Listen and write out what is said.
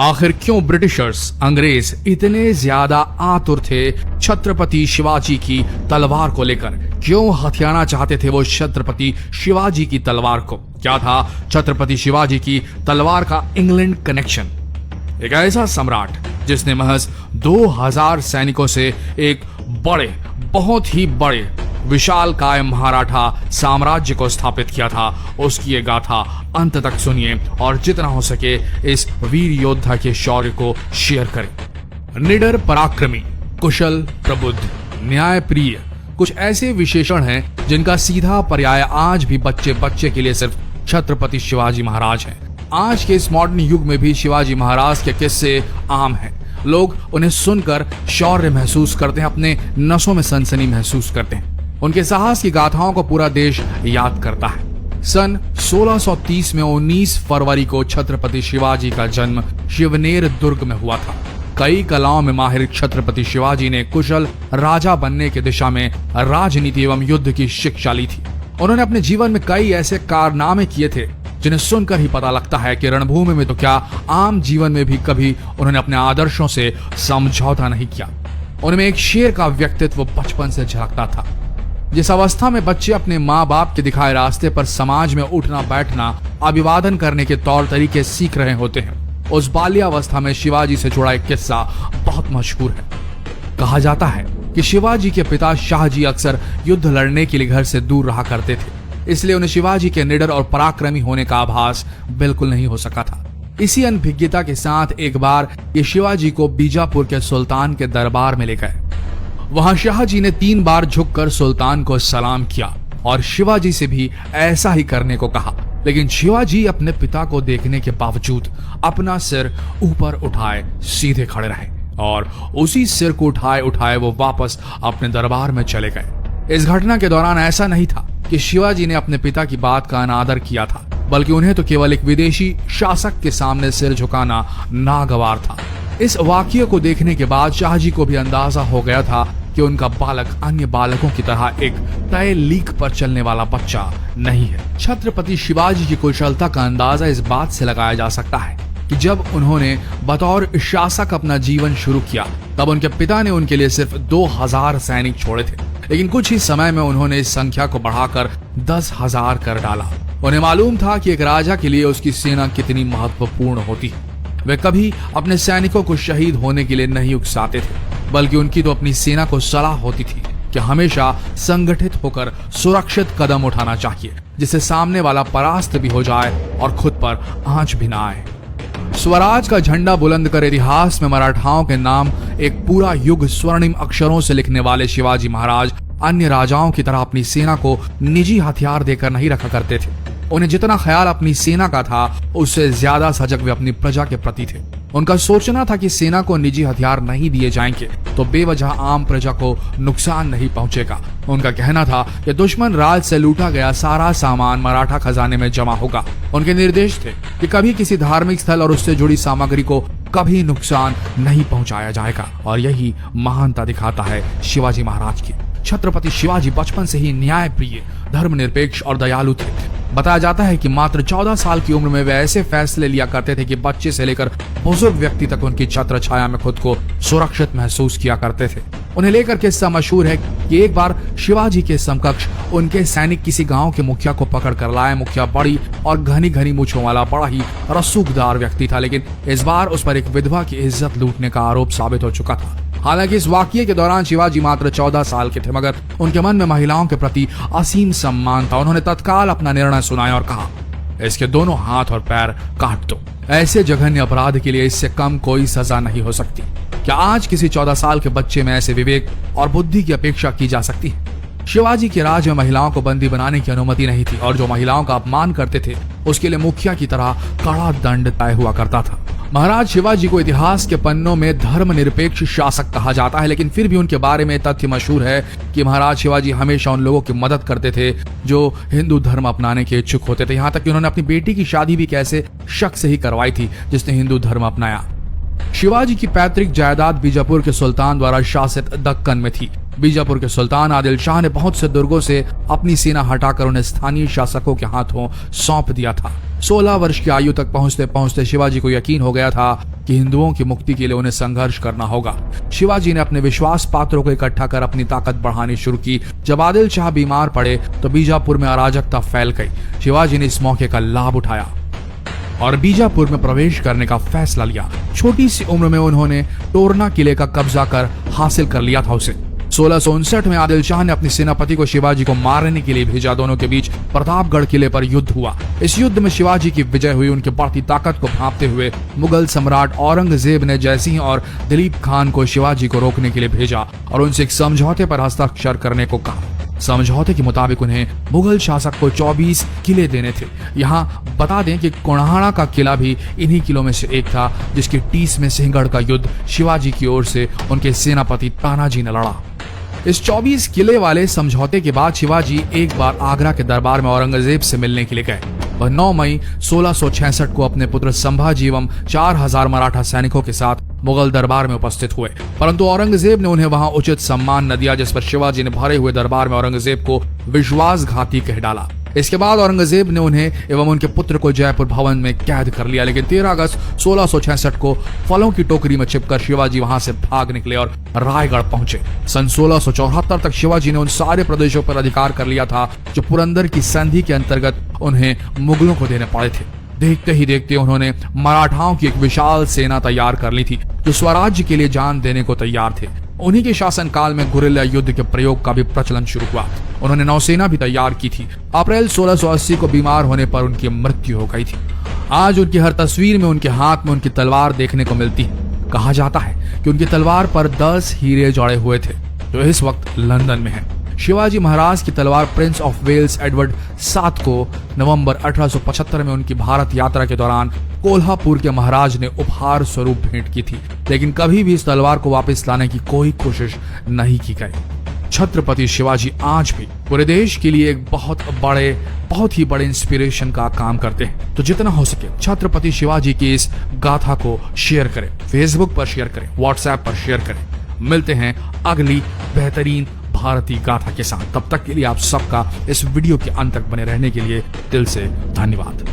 आखिर क्यों ब्रिटिशर्स अंग्रेज इतने ज्यादा आतुर थे छत्रपति शिवाजी की तलवार को लेकर? क्यों हथियाना चाहते थे वो छत्रपति शिवाजी की तलवार को? क्या था छत्रपति शिवाजी की तलवार का इंग्लैंड कनेक्शन? एक ऐसा सम्राट जिसने महज 2000 सैनिकों से एक बड़े, बहुत ही बड़े, विशाल काय मराठा साम्राज्य को स्थापित किया था, उसकी ये गाथा अंत तक सुनिए और जितना हो सके इस वीर योद्धा के शौर्य को शेयर करें। निडर, पराक्रमी, कुशल, प्रबुद्ध, न्यायप्रिय, कुछ ऐसे विशेषण हैं जिनका सीधा पर्याय आज भी बच्चे बच्चे के लिए सिर्फ छत्रपति शिवाजी महाराज हैं। आज के इस मॉडर्न युग में भी शिवाजी महाराज के किस्से आम हैं। लोग उन्हें सुनकर शौर्य महसूस करते हैं, अपने नसों में सनसनी महसूस करते हैं। उनके साहस की गाथाओं को पूरा देश याद करता है। सन 1630 में 19 फरवरी को छत्रपति शिवाजी का जन्म शिवनेर दुर्ग में हुआ था। कई कलाओं में माहिर छत्रपति शिवाजी ने कुशल राजा बनने की दिशा में राजनीति एवं युद्ध की शिक्षा ली थी। उन्होंने अपने जीवन में कई ऐसे कारनामे किए थे जिन्हें सुनकर ही पता लगता है कि रणभूमि में तो क्या, आम जीवन में भी कभी उन्होंने अपने आदर्शों से समझौता नहीं किया। उनमें एक शेर का व्यक्तित्व बचपन से झलकता था। जिस अवस्था में बच्चे अपने माँ बाप के दिखाए रास्ते पर समाज में उठना बैठना, अभिवादन करने के तौर तरीके सीख रहे होते हैं, उस बाल्यावस्था में शिवाजी से जुड़ा एक किस्सा बहुत मशहूर है। कहा जाता है कि शिवाजी के पिता शाहजी अक्सर युद्ध लड़ने के लिए घर से दूर रहा करते थे, इसलिए उन्हें शिवाजी के निडर और पराक्रमी होने का आभास बिल्कुल नहीं हो सका था। इसी अनभिज्ञता के साथ एक बार ये शिवाजी को बीजापुर के सुल्तान के दरबार में ले गए। वहां शाहजी ने 3 बार झुककर सुल्तान को सलाम किया और शिवाजी से भी ऐसा ही करने को कहा, लेकिन शिवाजी अपने पिता को देखने के बावजूद अपना सिर ऊपर उठाए सीधे खड़े रहे और उसी सिर को उठाए उठाए वो वापस अपने दरबार में चले गए। इस घटना के दौरान ऐसा नहीं था कि शिवाजी ने अपने पिता की बात का अनादर किया था, बल्कि उन्हें तो केवल एक विदेशी शासक के सामने सिर झुकाना नागवार था। इस वाकये को देखने के बाद शाहजी को भी अंदाजा हो गया था कि उनका बालक अन्य बालकों की तरह एक तय लीक पर चलने वाला बच्चा नहीं है। छत्रपति शिवाजी की कुशलता का अंदाजा इस बात से लगाया जा सकता है कि जब उन्होंने बतौर शासक अपना जीवन शुरू किया, तब उनके पिता ने उनके लिए सिर्फ 2000 सैनिक छोड़े थे, लेकिन कुछ ही समय में उन्होंने इस संख्या को बढ़ाकर 10,000 कर डाला। उन्हें मालूम था कि एक राजा के लिए उसकी सेना कितनी महत्वपूर्ण होती है। वे कभी अपने सैनिकों को शहीद होने के लिए नहीं उकसाते थे, बल्कि उनकी तो अपनी सेना को सलाह होती थी कि हमेशा संगठित होकर सुरक्षित कदम उठाना चाहिए, जिससे सामने वाला परास्त भी हो जाए और खुद पर आंच भी ना आए। स्वराज का झंडा बुलंद कर इतिहास में मराठाओं के नाम एक पूरा युग स्वर्णिम अक्षरों से लिखने वाले शिवाजी महाराज अन्य राजाओं की तरह अपनी सेना को निजी हथियार देकर नहीं रखा करते थे। उन्हें जितना ख्याल अपनी सेना का था, उससे ज्यादा सजग वे अपनी प्रजा के प्रति थे। उनका सोचना था कि सेना को निजी हथियार नहीं दिए जाएंगे तो बेवजह आम प्रजा को नुकसान नहीं पहुंचेगा। उनका कहना था कि दुश्मन राज से लूटा गया सारा सामान मराठा खजाने में जमा होगा। उनके निर्देश थे कि कभी किसी धार्मिक स्थल और उससे जुड़ी सामग्री को कभी नुकसान नहीं पहुंचाया जाएगा, और यही महानता दिखाता है शिवाजी महाराज की। छत्रपति शिवाजी बचपन से ही न्यायप्रिय, धर्मनिरपेक्ष और दयालु थे। बताया जाता है कि मात्र 14 साल की उम्र में वे ऐसे फैसले लिया करते थे कि बच्चे से लेकर बुजुर्ग व्यक्ति तक उनकी छत्र छाया में खुद को सुरक्षित महसूस किया करते थे। उन्हें लेकर किस्सा मशहूर है कि एक बार शिवाजी के समकक्ष उनके सैनिक किसी गांव के मुखिया को पकड़ कर लाए। मुखिया बड़ी और घनी घनी मूंछों वाला बड़ा ही रसूखदार व्यक्ति था, लेकिन इस बार उस पर एक विधवा की इज्जत लूटने का आरोप साबित हो चुका था। हालांकि इस वाकये के दौरान शिवाजी मात्र 14 साल के थे, मगर उनके मन में महिलाओं के प्रति असीम सम्मान था। उन्होंने तत्काल अपना निर्णय सुनाया और कहा, इसके दोनों हाथ और पैर काट दो। ऐसे जघन्य अपराध के लिए इससे कम कोई सजा नहीं हो सकती। क्या आज किसी 14 साल के बच्चे में ऐसे विवेक और बुद्धि की अपेक्षा की जा सकती है? शिवाजी के राज में महिलाओं को बंदी बनाने की अनुमति नहीं थी, और जो महिलाओं का अपमान करते थे उसके लिए मुखिया की तरह कड़ा दंड तय हुआ करता था। महाराज शिवाजी को इतिहास के पन्नों में धर्मनिरपेक्ष शासक कहा जाता है, लेकिन फिर भी उनके बारे में तथ्य मशहूर है कि महाराज शिवाजी हमेशा उन लोगों की मदद करते थे जो हिंदू धर्म अपनाने के इच्छुक होते थे। यहाँ तक कि उन्होंने अपनी बेटी की शादी भी कैसे शख्स से ही करवाई थी जिसने हिंदू धर्म अपनाया। शिवाजी की पैतृक जायदाद बीजापुर के सुल्तान द्वारा शासित दक्कन में थी। बीजापुर के सुल्तान आदिल शाह ने बहुत से दुर्गों से अपनी सेना हटाकर उन्हें स्थानीय शासकों के हाथों सौंप दिया था। 16 वर्ष की आयु तक पहुंचते पहुंचते शिवाजी को यकीन हो गया था कि हिंदुओं की मुक्ति के लिए उन्हें संघर्ष करना होगा। शिवाजी ने अपने विश्वास पात्रों को इकट्ठा कर अपनी ताकत बढ़ानी शुरू की। जब आदिल शाह बीमार पड़े तो बीजापुर में अराजकता फैल गई। शिवाजी ने इस मौके का लाभ उठाया और बीजापुर में प्रवेश करने का फैसला लिया। छोटी सी उम्र में उन्होंने तोरना किले का कब्जा कर हासिल कर लिया था उसे। 1659 में आदिल शाह ने अपने सेनापति को शिवाजी को मारने के लिए भेजा। दोनों के बीच प्रतापगढ़ किले पर युद्ध हुआ। इस युद्ध में शिवाजी की विजय हुई। उनकी बढ़ती ताकत को भांपते हुए मुगल सम्राट औरंगजेब ने जयसिंह और दिलीप खान को शिवाजी को रोकने के लिए भेजा और उनसे एक समझौते पर हस्ताक्षर करने को कहा। समझौते के मुताबिक उन्हें मुगल शासक को 24 किले देने थे। यहाँ बता दें कि कोणार्क का किला भी इन्हीं किलों में से एक था, जिसकी टीस में सिंहगढ़ का युद्ध शिवाजी की ओर से उनके सेनापति तानाजी ने लड़ा। इस 24 किले वाले समझौते के बाद शिवाजी एक बार आगरा के दरबार में औरंगजेब से मिलने के लिए गए। वह 9 मई 1666 को अपने पुत्र संभाजी एवं 4000 मराठा सैनिकों के साथ मुगल दरबार में उपस्थित हुए, परंतु औरंगजेब ने उन्हें वहां उचित सम्मान न दिया, जिस पर शिवाजी ने भरे हुए दरबार में औरंगजेब को विश्वासघाती कह डाला। इसके बाद औरंगजेब ने उन्हें एवं उनके पुत्र को जयपुर भवन में कैद कर लिया, लेकिन 13 अगस्त 1666 को फलों की टोकरी में छिपकर शिवाजी वहां से भाग निकले और रायगढ़ पहुंचे। सन 1674 तक शिवाजी ने उन सारे प्रदेशों पर अधिकार कर लिया था जो पुरंदर की संधि के अंतर्गत उन्हें मुगलों को देने पड़े थे। देखते ही देखते उन्होंने मराठाओं की एक विशाल सेना तैयार कर ली थी जो स्वराज्य के लिए जान देने को तैयार थे। उन्हीं के शासनकाल में गुरिल्ला युद्ध के प्रयोग का भी प्रचलन शुरू हुआ। उन्होंने नौसेना भी तैयार की थी। अप्रैल 1680 को बीमार होने पर उनकी मृत्यु हो गई थी। आज उनकी हर तस्वीर में उनके हाथ में उनकी तलवार देखने को मिलती है। कहा जाता है कि उनकी तलवार पर 10 हीरे जड़े हुए थे जो इस वक्त लंदन में है। शिवाजी महाराज की तलवार प्रिंस ऑफ वेल्स एडवर्ड 7 को नवंबर 1875 में उनकी भारत यात्रा के दौरान कोल्हापुर के महाराज ने उपहार स्वरूप भेंट की थी, लेकिन कभी भी इस तलवार को वापस लाने की कोई कोशिश नहीं की गई। छत्रपति शिवाजी आज भी पूरे देश के लिए एक बहुत ही बड़े इंस्पिरेशन का काम करते हैं। तो जितना हो सके छत्रपति शिवाजी की इस गाथा को शेयर करें, फेसबुक पर शेयर करें, व्हाट्सएप पर शेयर करें। मिलते हैं अगली बेहतरीन भारतीय गाथा के साथ। तब तक के लिए आप सबका इस वीडियो के अंत तक बने रहने के लिए दिल से धन्यवाद।